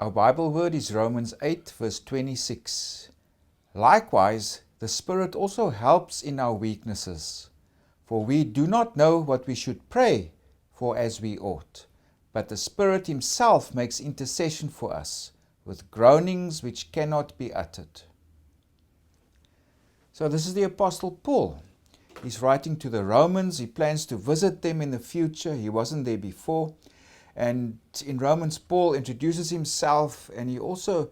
Our Bible word is Romans 8 verse 26. Likewise, the Spirit also helps in our weaknesses, for we do not know what we should pray for as we ought, but the Spirit Himself makes intercession for us with groanings which cannot be uttered. So this is the Apostle Paul. He's writing to the Romans. He plans to visit them in the future. He wasn't there before. And in Romans, Paul introduces himself, and he also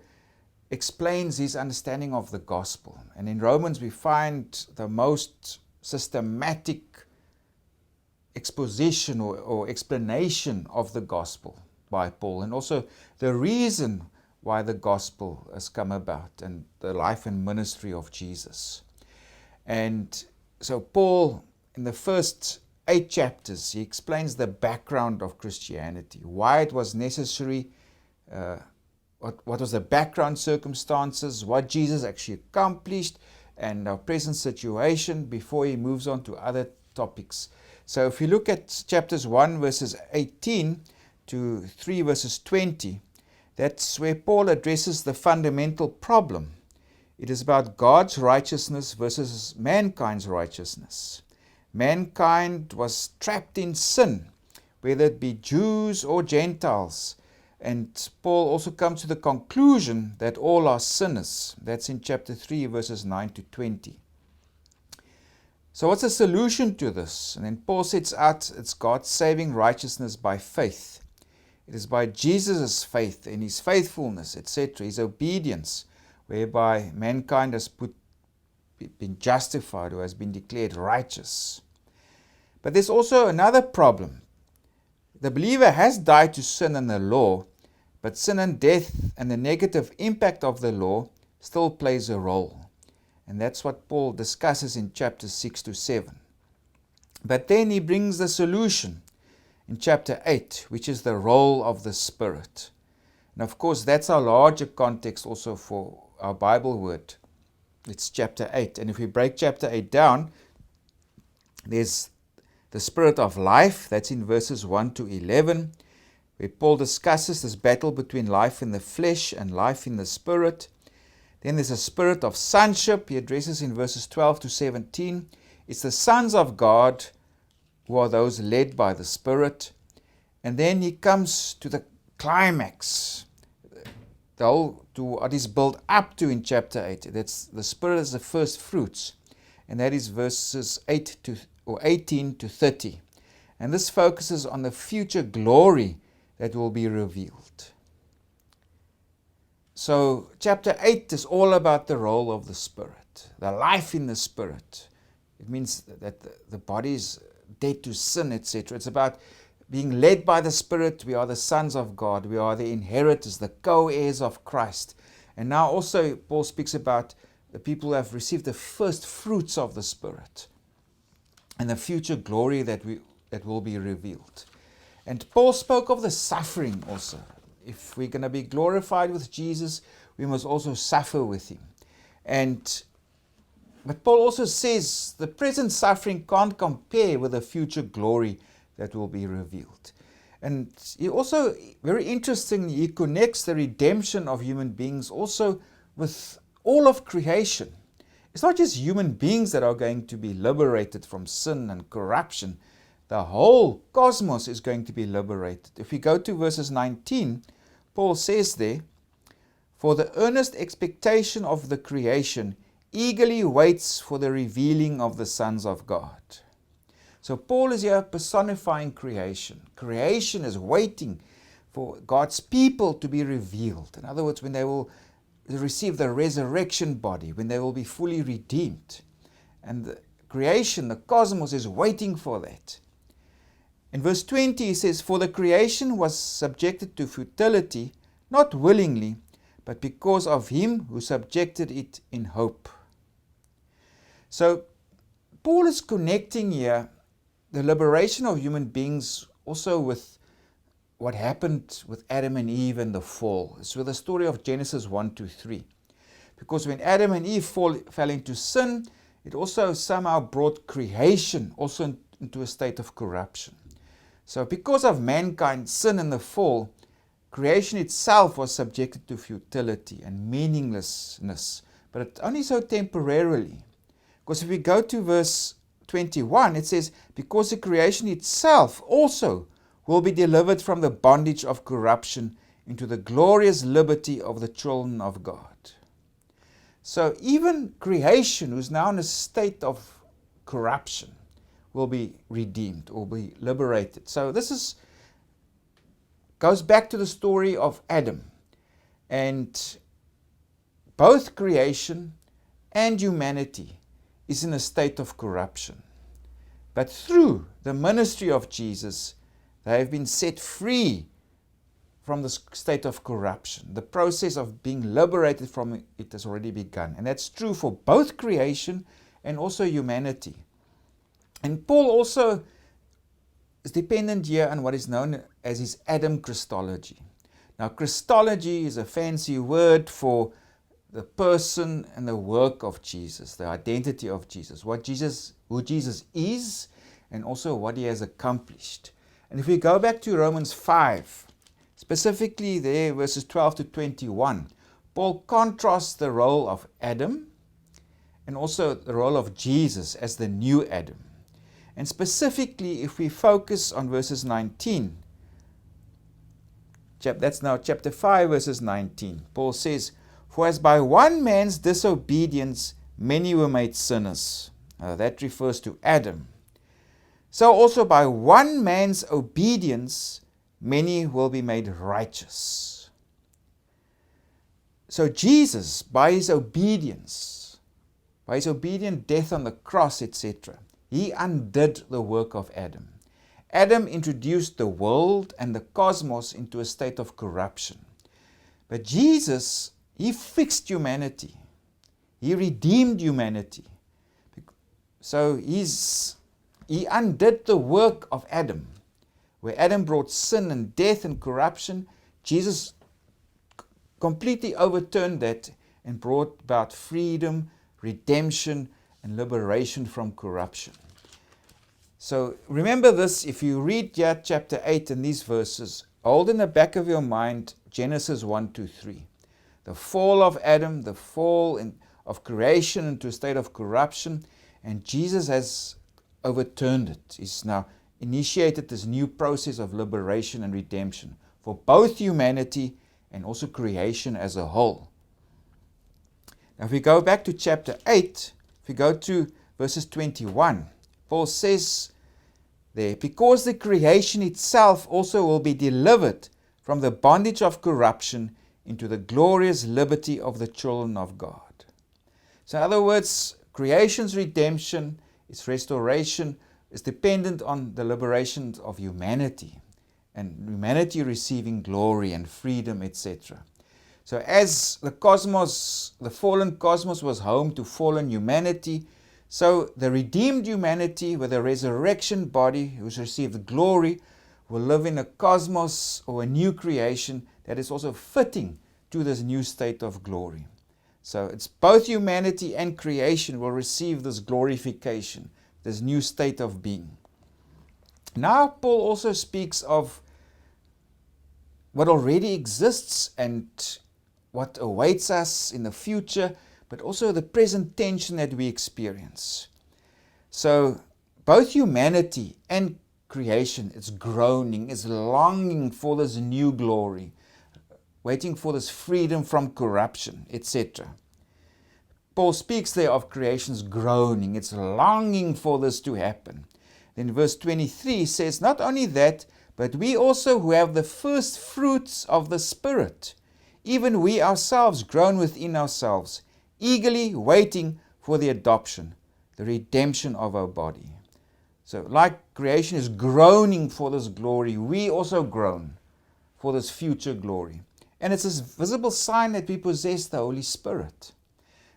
explains his understanding of the gospel. And in Romans, we find the most systematic exposition or explanation of the gospel by Paul, and also the reason why the gospel has come about and the life and ministry of Jesus. And so Paul, in the first 8 chapters, he explains the background of Christianity, why it was necessary, what was the background circumstances, what Jesus actually accomplished, and our present situation before he moves on to other topics. So if you look at chapters 1 verses 18 to 3 verses 20, that's where Paul addresses the fundamental problem. It is about God's righteousness versus mankind's righteousness. Mankind was trapped in sin, whether it be Jews or Gentiles. And Paul also comes to the conclusion that all are sinners. That's in chapter 3, verses 9 to 20. So what's the solution to this? And then Paul sets out it's God's saving righteousness by faith. It is by Jesus' faith in His faithfulness, etc., His obedience, whereby mankind has been justified or has been declared righteous. But there's also another problem. The believer has died to sin and the law, but sin and death and the negative impact of the law still plays a role. And that's what Paul discusses in chapters 6 to 7. But then he brings the solution in chapter 8, which is the role of the Spirit. And of course, that's our larger context also for our Bible word. It's chapter 8. And if we break chapter 8 down, there's the Spirit of life. That's in verses 1 to 11, where Paul discusses this battle between life in the flesh and life in the Spirit. Then there's a spirit of sonship. He addresses in verses 12 to 17. It's the sons of God who are those led by the Spirit. And then he comes to the climax, to what is built up to in chapter 8. That's the Spirit as the first fruits, and that is verses 18 to 30. And this focuses on the future glory that will be revealed. So chapter 8 is all about the role of the Spirit, the life in the Spirit. It means that the body is dead to sin, etc. It's about being led by the Spirit. We are the sons of God. We are the inheritors, the co-heirs of Christ. And now also Paul speaks about the people who have received the first fruits of the Spirit and the future glory that will be revealed. And Paul spoke of the suffering also. If we're going to be glorified with Jesus, we must also suffer with Him. But Paul also says the present suffering can't compare with the future glory that will be revealed. And he also, very interestingly, he connects the redemption of human beings also with all of creation. It's not just human beings that are going to be liberated from sin and corruption. The whole cosmos is going to be liberated. If we go to verses 19, Paul says there, "For the earnest expectation of the creation eagerly waits for the revealing of the sons of God." So Paul is here personifying creation. Creation is waiting for God's people to be revealed. In other words, when they will receive the resurrection body, when they will be fully redeemed. And the creation, the cosmos, is waiting for that. In verse 20 he says, "For the creation was subjected to futility, not willingly, but because of Him who subjected it in hope." So Paul is connecting here the liberation of human beings also with what happened with Adam and Eve and the fall. It's with the story of Genesis 1 to 3. Because when Adam and Eve fell into sin, it also somehow brought creation also into a state of corruption. So because of mankind's sin and the fall, creation itself was subjected to futility and meaninglessness, but it only so temporarily. Because if we go to verse 21, it says, because the creation itself also will be delivered from the bondage of corruption into the glorious liberty of the children of God. So even creation, who's now in a state of corruption, will be redeemed or be liberated. So this goes back to the story of Adam. And both creation and humanity is in a state of corruption. But through the ministry of Jesus, they have been set free from the state of corruption. The process of being liberated from it has already begun. And that's true for both creation and also humanity. And Paul also is dependent here on what is known as his Adam Christology. Now, Christology is a fancy word for the person and the work of Jesus, the identity of Jesus, who Jesus is, and also what he has accomplished. And if we go back to Romans 5, specifically there, verses 12 to 21, Paul contrasts the role of Adam and also the role of Jesus as the new Adam. And specifically, if we focus on verses 19, that's now chapter 5, verses 19, Paul says, for as by one man's disobedience many were made sinners. That refers to Adam. So also by one man's obedience many will be made righteous. So Jesus, by his obedience, by his obedient death on the cross, etc., he undid the work of Adam. Adam introduced the world and the cosmos into a state of corruption. But Jesus, he fixed humanity. He redeemed humanity. So he undid the work of Adam. Where Adam brought sin and death and corruption, Jesus completely overturned that and brought about freedom, redemption, and liberation from corruption. So remember this, if you read here chapter 8 and these verses, hold in the back of your mind Genesis 1 to 3. The fall of Adam, the fall of creation into a state of corruption, and Jesus has overturned it. He's now initiated this new process of liberation and redemption for both humanity and also creation as a whole. Now if we go back to chapter 8, if we go to verses 21, Paul says there, because the creation itself also will be delivered from the bondage of corruption into the glorious liberty of the children of God. So in other words, creation's redemption, its restoration, is dependent on the liberation of humanity and humanity receiving glory and freedom, etc. So as the cosmos, the fallen cosmos was home to fallen humanity, so the redeemed humanity with a resurrection body who's received glory will live in a cosmos or a new creation that is also fitting to this new state of glory. So it's both humanity and creation will receive this glorification, this new state of being. Now Paul also speaks of what already exists and what awaits us in the future, but also the present tension that we experience. So both humanity and creation is groaning, is longing for this new glory, waiting for this freedom from corruption, etc. Paul speaks there of creation's groaning, it's longing for this to happen. Then verse 23 says, not only that, but we also who have the first fruits of the Spirit, even we ourselves groan within ourselves, eagerly waiting for the adoption, the redemption of our body. So like creation is groaning for this glory, we also groan for this future glory. And it's this visible sign that we possess the Holy Spirit.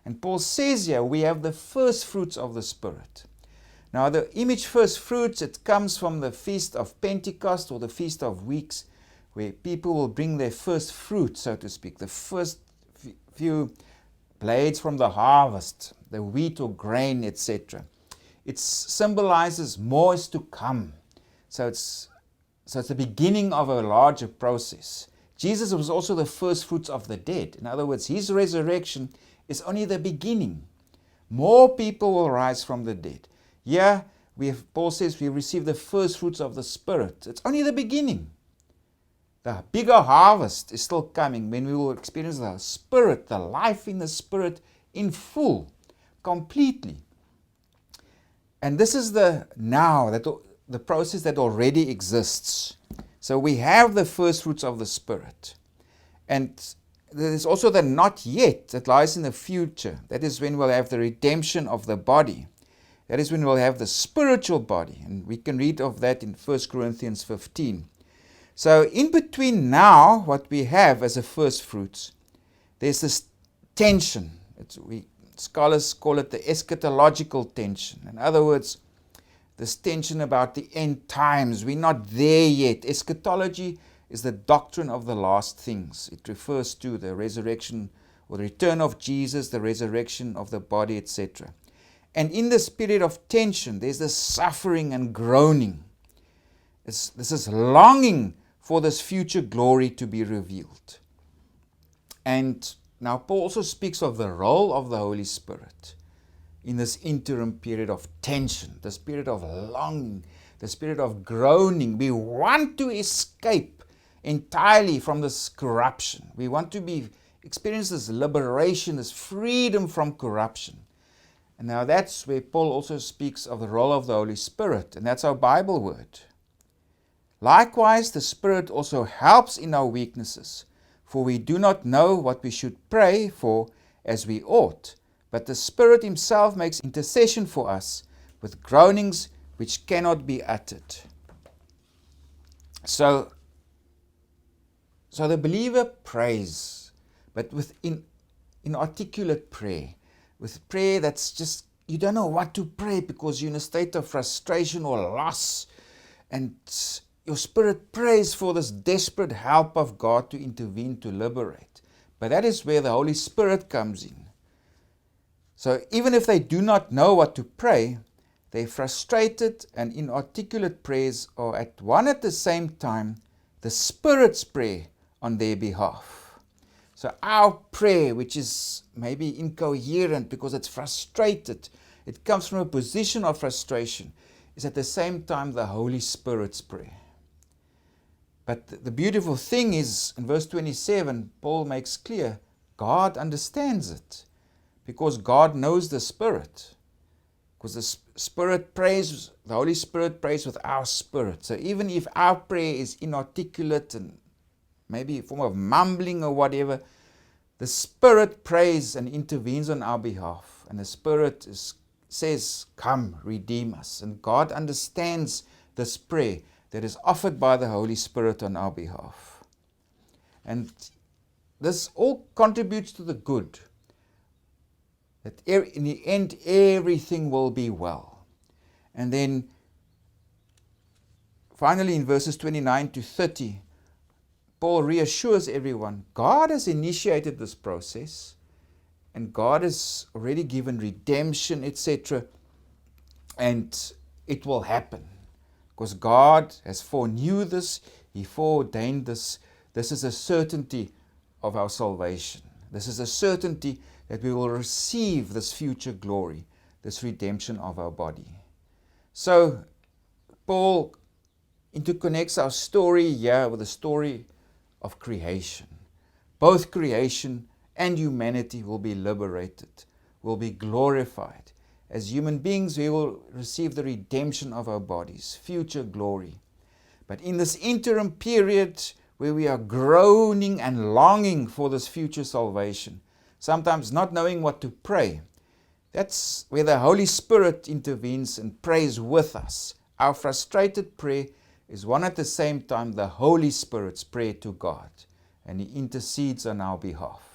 And Paul says here, we have the first fruits of the Spirit. Now the image first fruits, it comes from the Feast of Pentecost or the Feast of Weeks, where people will bring their first fruit, so to speak, the first few blades from the harvest, the wheat or grain, etc. It symbolizes more is to come. So it's the beginning of a larger process. Jesus was also the first fruits of the dead. In other words, his resurrection is only the beginning. More people will rise from the dead. Yeah, Paul says we receive the first fruits of the Spirit. It's only the beginning. The bigger harvest is still coming when we will experience the Spirit, the life in the Spirit in full, completely. And this is the process that already exists. So we have the first fruits of the Spirit. And there is also the not yet that lies in the future. That is when we'll have the redemption of the body. That is when we'll have the spiritual body. And we can read of that in 1 Corinthians 15. So in between now, what we have as the first fruits, there's this tension. Scholars call it the eschatological tension. In other words, this tension about the end times. We're not there yet. Eschatology is the doctrine of the last things. It refers to the resurrection or the return of Jesus, the resurrection of the body, etc. And in this period of tension, there's this suffering and groaning. This is longing for this future glory to be revealed. And now Paul also speaks of the role of the Holy Spirit in this interim period of tension, this period of longing, this period of groaning. We want to escape entirely from this corruption. We want to experience this liberation, this freedom from corruption. And now that's where Paul also speaks of the role of the Holy Spirit, and that's our Bible word. Likewise, the Spirit also helps in our weaknesses, for we do not know what we should pray for as we ought, but the Spirit himself makes intercession for us with groanings which cannot be uttered. So the believer prays, but with inarticulate prayer, with prayer that's just, you don't know what to pray because you're in a state of frustration or loss, and your spirit prays for this desperate help of God to intervene, to liberate. But that is where the Holy Spirit comes in. So even if they do not know what to pray, their frustrated and inarticulate prayers are at the same time the Spirit's prayer on their behalf. So our prayer, which is maybe incoherent because it's frustrated, it comes from a position of frustration, is at the same time the Holy Spirit's prayer. But the beautiful thing is, in verse 27, Paul makes clear, God understands it, because God knows the Spirit. Because the Spirit prays, the Holy Spirit prays with our spirit. So even if our prayer is inarticulate and maybe a form of mumbling or whatever, the Spirit prays and intervenes on our behalf. And the Spirit says, come, redeem us. And God understands this prayer that is offered by the Holy Spirit on our behalf. And this all contributes to the good. That in the end, everything will be well. And then, finally, in verses 29 to 30, Paul reassures everyone, God has initiated this process, and God has already given redemption, etc. And it will happen. Because God has foreknew this, He foreordained this. This is a certainty of our salvation. This is a certainty that we will receive this future glory, this redemption of our body. So, Paul interconnects our story here with the story of creation. Both creation and humanity will be liberated, will be glorified. As human beings, we will receive the redemption of our bodies, future glory. But in this interim period where we are groaning and longing for this future salvation, sometimes not knowing what to pray, that's where the Holy Spirit intervenes and prays with us. Our frustrated prayer is one at the same time the Holy Spirit's prayer to God, and He intercedes on our behalf.